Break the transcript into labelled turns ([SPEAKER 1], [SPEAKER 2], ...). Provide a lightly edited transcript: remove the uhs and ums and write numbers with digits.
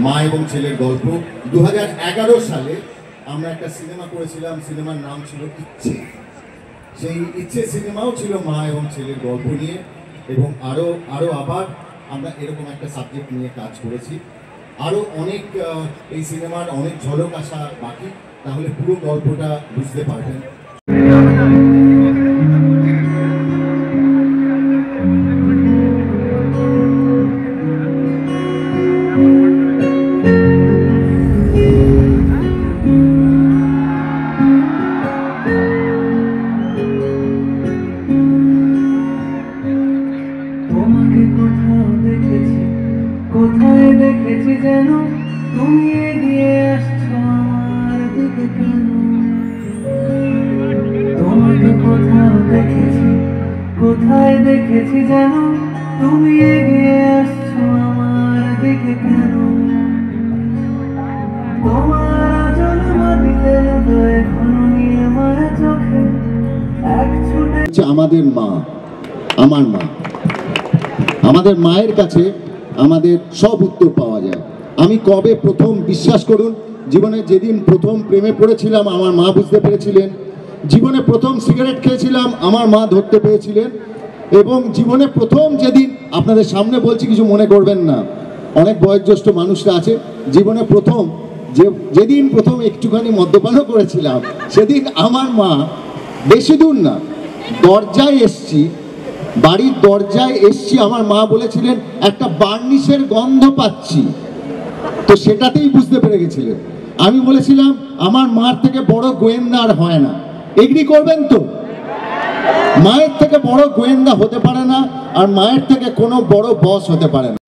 [SPEAKER 1] মা এবং ছেলের গল্প। 2011 সালে আমরা একটা সিনেমা করেছিলাম, সিনেমার নাম ছিল ইচ্ছে। সেই ইচ্ছে সিনেমাও ছিল মা এবং ছেলের গল্প নিয়ে, এবং আরও আবার আমরা এরকম একটা সাবজেক্ট নিয়ে কাজ করেছি। আরও অনেক এই সিনেমার অনেক ঝলক আসা বাকি, তাহলে পুরো গল্পটা বুঝতে পারবেন।
[SPEAKER 2] কোথায় দেখেছি যেন তুমি এগিয়ে আসছো আমার দিকে কেন? তোমাকে কোথাও দেখেছি, কোথায় দেখেছি যেন তুমি এগিয়ে আসছো আমার দিকে কেন? তোমার জন্মদিতে হৃদয়ে ঘন নিয়ে মারা চোখে এক ছুটে।
[SPEAKER 1] আমাদের মা, আমার মা, আমাদের মায়ের কাছে আমাদের সব উত্তর পাওয়া যায়। আমি কবে প্রথম, বিশ্বাস করুন, জীবনে যেদিন প্রথম প্রেমে পড়েছিলাম আমার মা বুঝতে পেরেছিলেন, জীবনে প্রথম সিগারেট খেয়েছিলাম আমার মা ধরতে পেরেছিলেন, এবং জীবনে প্রথম যেদিন, আপনাদের সামনে বলছি কিছু মনে করবেন না, অনেক বয়োজ্যেষ্ঠ মানুষরা আছে, জীবনে প্রথম যেদিন প্রথম একটুখানি মদ্যপানও করেছিলাম সেদিন আমার মা, বেশি দূর না, দরজায় এসছি, বাড়ির দরজায় এসছি, আমার মা বলেছিলেন একটা বার্নিশের গন্ধ পাচ্ছি, তো সেটাতেই বুঝতে পেরে গেছিলেন। আমি বলেছিলাম আমার মার থেকে বড় গোয়েন্দা আর হয় না। এগ্রি করবেন তো? মায়ের থেকে বড় গোয়েন্দা হতে পারে না, আর মায়ের থেকে কোনো বড় বস হতে পারে না।